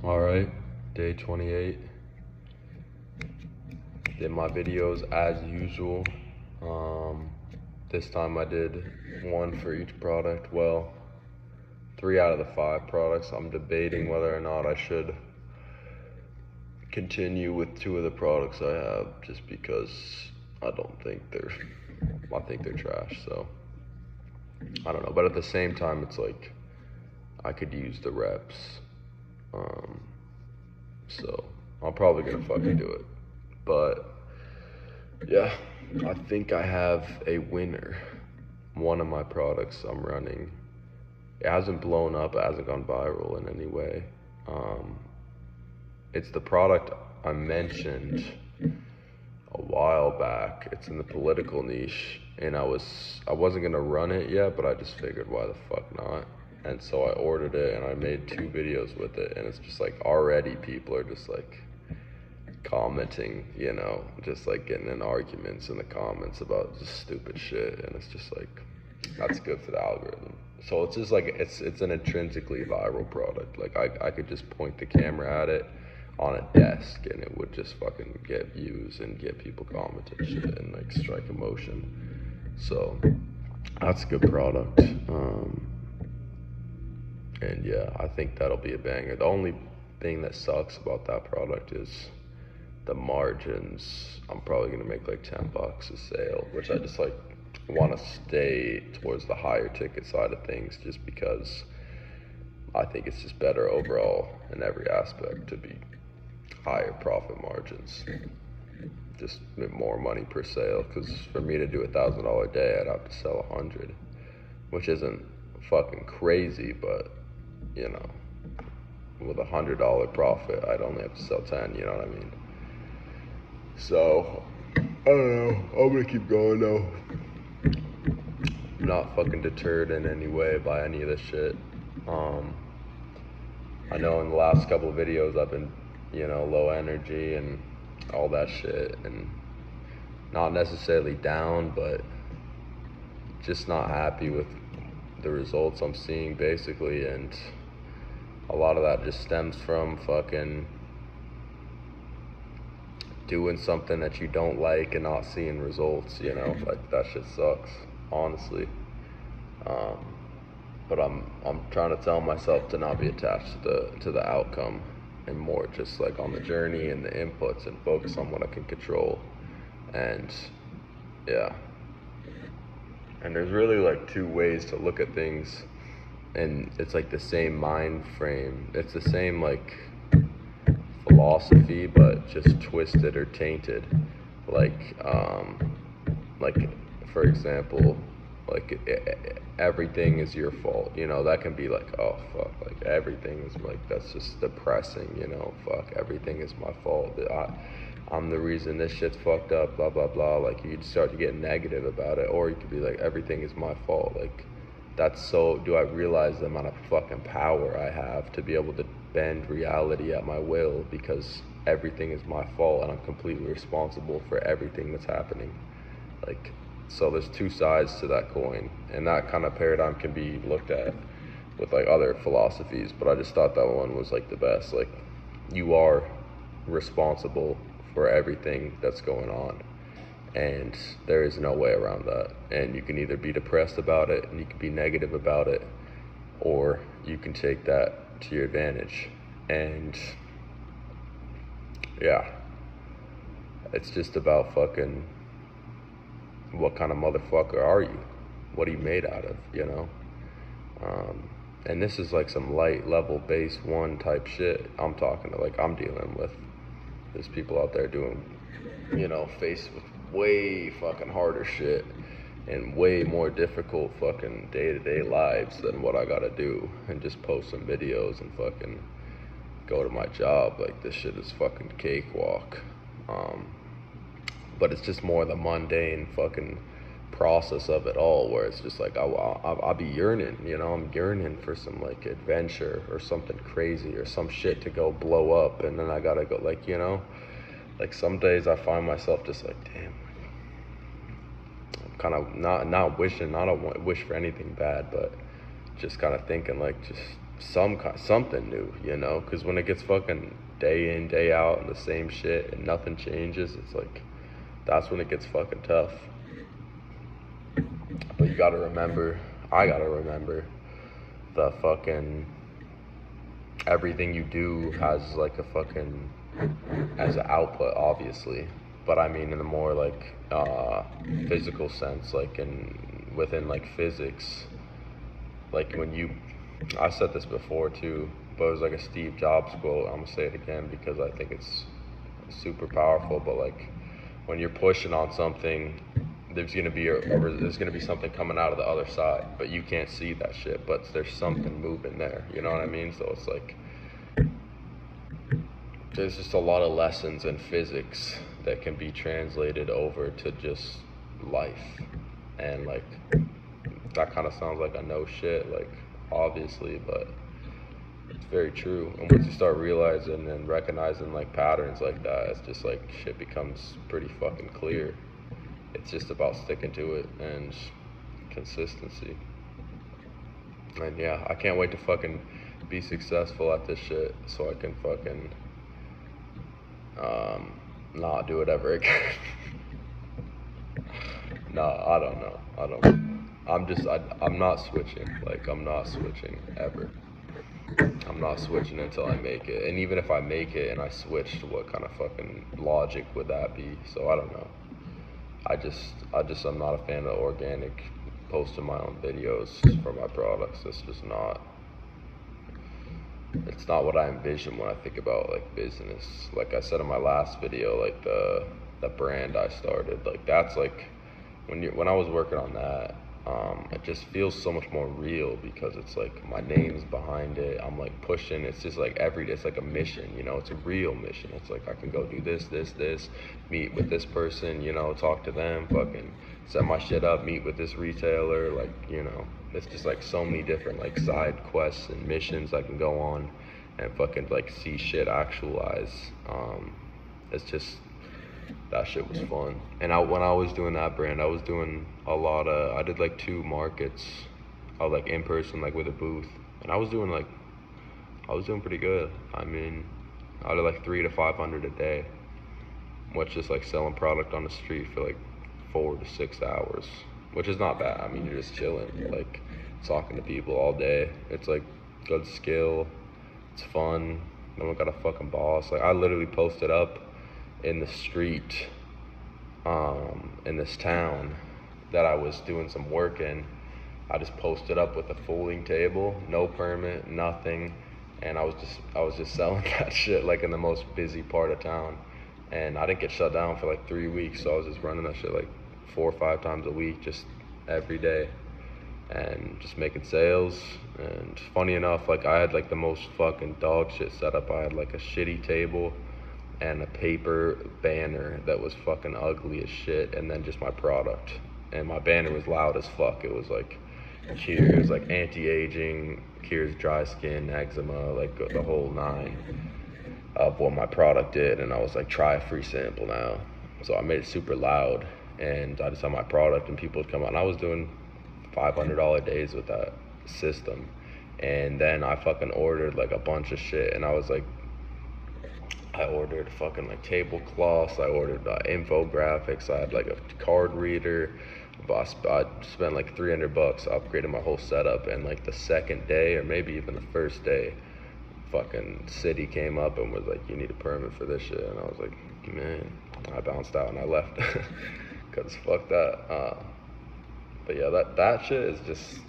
All right, day 28. Did my videos as usual. This time I did one for each product. Well, 3 out of the 5 products. I'm debating whether or not I should continue with 2 of the products I have, just because I think they're trash. So I don't know, but at the same time, it's like I could use the reps. So I'm probably gonna fucking do it. But yeah, I think I have a winner. One of my products I'm running, it hasn't blown up, it hasn't gone viral in any way. It's the product I mentioned a while back. It's in the political niche, and I wasn't gonna run it yet, but I just figured, why the fuck not? And so I ordered it, and I made 2 videos with it, and it's just like already people are just like commenting, just like getting in arguments in the comments about just stupid shit, and it's just like, that's good for the algorithm. So it's just like, it's an intrinsically viral product. Like I could just point the camera at it on a desk and it would just fucking get views and get people commenting shit and like strike emotion. So that's a good product. And yeah, I think that'll be a banger. The only thing that sucks about that product is the margins. I'm probably gonna make like $10 a sale, which I just like want to stay towards the higher ticket side of things, just because I think it's just better overall in every aspect to be higher profit margins, just more money per sale. Because for me to do $1,000 a day, I'd have to sell 100, which isn't fucking crazy, but with $100 profit, I'd only have to sell 10. You know what I mean? So I don't know. I'm gonna keep going though. I'm not fucking deterred in any way by any of this shit. I know in the last couple of videos I've been, low energy and all that shit, and not necessarily down, but just not happy with the results I'm seeing basically, and a lot of that just stems from fucking doing something that you don't like and not seeing results, like that shit sucks, honestly. But I'm trying to tell myself to not be attached to the outcome, and more just like on the journey and the inputs, and focus on what I can control. And yeah, and there's really like 2 ways to look at things, and it's like the same mind frame. It's the same like philosophy, but just twisted or tainted. Like for example, like everything is your fault. That can be like, oh fuck, like everything is like, that's just depressing. Fuck, everything is my fault. I'm the reason this shit's fucked up. Blah blah blah. Like you start to get negative about it, or you could be like, everything is my fault. Like do I realize the amount of fucking power I have to be able to bend reality at my will, because everything is my fault and I'm completely responsible for everything that's happening. Like, so there's 2 sides to that coin, and that kind of paradigm can be looked at with like other philosophies, but I just thought that one was like the best. Like, you are responsible for everything that's going on, and there is no way around that. And you can either be depressed about it and you can be negative about it, or you can take that to your advantage. And yeah, it's just about fucking, what kind of motherfucker are you? What are you made out of, and this is like some light level base 1 type shit I'm talking to. Like, I'm dealing with, there's people out there doing, faced with way fucking harder shit and way more difficult fucking day-to-day lives than what I gotta do, and just post some videos and fucking go to my job. Like, this shit is fucking cakewalk. But it's just more the mundane fucking process of it all, where it's just like, I'll be yearning, I'm yearning for some like adventure or something crazy or some shit to go blow up, and then I gotta go, like, like some days I find myself just like, damn, I'm kind of not wishing, I don't wish for anything bad, but just kind of thinking like, just something new, you know, because when it gets fucking day in, day out and the same shit and nothing changes, it's like, that's when it gets fucking tough. But you gotta remember, I gotta remember, the fucking, everything you do has like a fucking, as an output, obviously, but I mean in a more like physical sense, like within like physics, like when you, I said this before too, but it was like a Steve Jobs quote. I'm gonna say it again because I think it's super powerful. But like when you're pushing on something, there's gonna be something coming out of the other side, but you can't see that shit. But there's something moving there. You know what I mean? So it's like there's just a lot of lessons in physics that can be translated over to just life, and like that kind of sounds like I know shit, like obviously, but it's very true. And once you start realizing and recognizing like patterns like that, it's just like shit becomes pretty fucking clear. It's just about sticking to it and consistency. And yeah, I can't wait to fucking be successful at this shit so I can fucking not do it ever again. Nah, I don't know. I'm not switching. Like, I'm not switching ever. I'm not switching until I make it. And even if I make it and I switched, what kind of fucking logic would that be? So I don't know. I'm not a fan of organic posting my own videos for my products. It's not what I envision when I think about like business. Like I said in my last video, like the brand I started, like that's like when I was working on that, it just feels so much more real because it's like my name's behind it. I'm like pushing. It's just like every day. It's like a mission, you know. It's a real mission. It's like I can go do this, meet with this person, you know, talk to them, fucking set my shit up, meet with this retailer, like, you know. It's just like so many different like side quests and missions I can go on and fucking like see shit actualize. It's just, that shit was fun. And when I was doing that brand, I was doing I did like 2 markets, like in person, like with a booth, and I was doing pretty good. I mean, I did like 300 to 500 a day, which is like selling product on the street for like 4 to 6 hours, which is not bad. I mean, you're just chilling, like talking to people all day. It's like good skill. It's fun. No one got a fucking boss. Like I literally posted up in the street in this town that I was doing some work in. I just posted up with a folding table, no permit, nothing, and I was just selling that shit like in the most busy part of town. And I didn't get shut down for like 3 weeks, so I was just running that shit like 4 or 5 times a week, just every day, and just making sales. And funny enough, like I had like the most fucking dog shit setup. I had like a shitty table and a paper banner that was fucking ugly as shit, and then just my product. And my banner was loud as fuck. It was like Cures, like anti-aging, cures dry skin, eczema, like the whole 9 of what my product did. And I was like, try a free sample now. So I made it super loud, and I just had my product, and people would come out, and I was doing $500 days with that system. And then I fucking ordered like a bunch of shit, and I was like, I ordered fucking like tablecloths, I ordered infographics, I had like a card reader. I spent like $300 upgrading my whole setup, and like the second day, or maybe even the first day, fucking city came up and was like, you need a permit for this shit. And I was like, man, I bounced out and I left because fuck that. But yeah, that shit is just,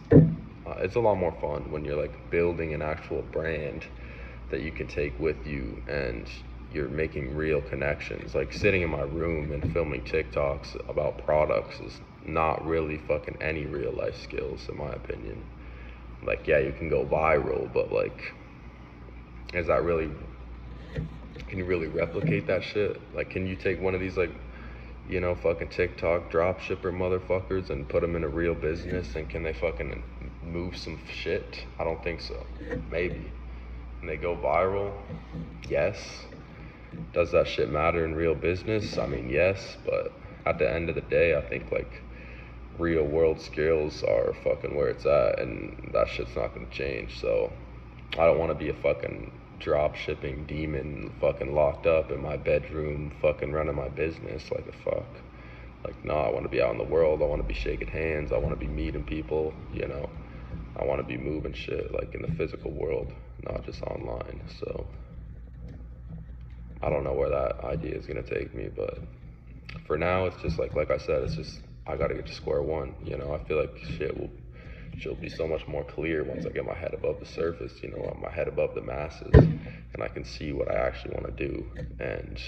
it's a lot more fun when you're like building an actual brand that you can take with you, and you're making real connections. Like sitting in my room and filming TikToks about products is not really fucking any real life skills, in my opinion. Like, yeah, you can go viral, but like, is that really, can you really replicate that shit? Like, can you take one of these like, you know, fucking TikTok drop shipper motherfuckers and put them in a real business, and can they fucking move some shit? I don't think so. Maybe. And they go viral? Yes. Does that shit matter in real business? I mean, yes, but at the end of the day, I think like real world skills are fucking where it's at, and that shit's not gonna change. So I don't want to be a fucking drop shipping demon fucking locked up in my bedroom fucking running my business like a fuck. Like, no, I want to be out in the world. I want to be shaking hands. I want to be meeting people, you know. I want to be moving shit like in the physical world, not just online. So I don't know where that idea is gonna take me, but for now it's just like I said, it's just I gotta get to square one. You know, I feel like she'll be so much more clear once I get my head above the surface, you know, my head above the masses, and I can see what I actually want to do. And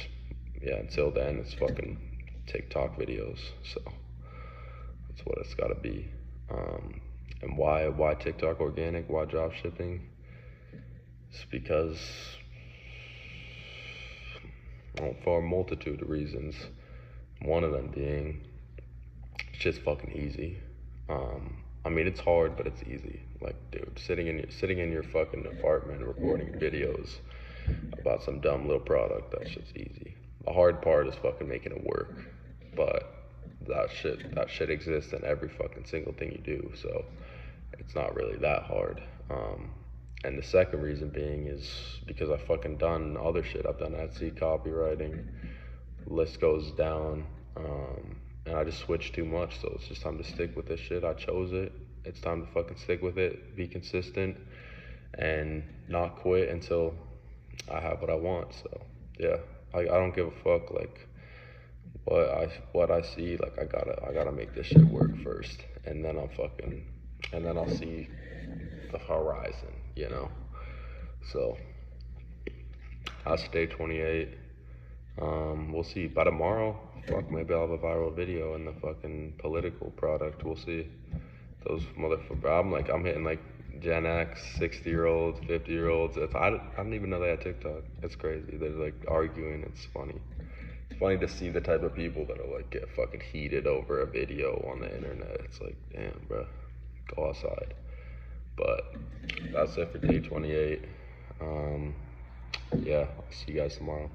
yeah, until then, it's fucking TikTok videos. So that's what it's got to be. And why TikTok organic? Why drop shipping? It's because, well, for a multitude of reasons. One of them being, it's just fucking easy. I mean, it's hard, but it's easy. Like, dude, sitting in your fucking apartment recording videos about some dumb little product, that shit's easy. The hard part is fucking making it work. But that shit exists in every fucking single thing you do, so it's not really that hard. And the second reason being is because I fucking done other shit. I've done Etsy copywriting, list goes down, and I just switched too much, so it's just time to stick with this shit. I chose it. It's time to fucking stick with it, be consistent, and not quit until I have what I want. So yeah, I don't give a fuck like what I see. Like I gotta make this shit work first, and then I'll see the horizon, you know. So that's day 28. We'll see. By tomorrow, fuck, maybe I'll have a viral video in the fucking political product. We'll see. Those motherfuckers, I'm hitting like Gen X, 60-year-olds, 50-year-olds. I didn't even know they had TikTok. It's crazy. They're like arguing. It's funny. It's funny to see the type of people that are like get fucking heated over a video on the internet. It's like, damn, bro, go outside. But that's it for day 28. Yeah, I'll see you guys tomorrow.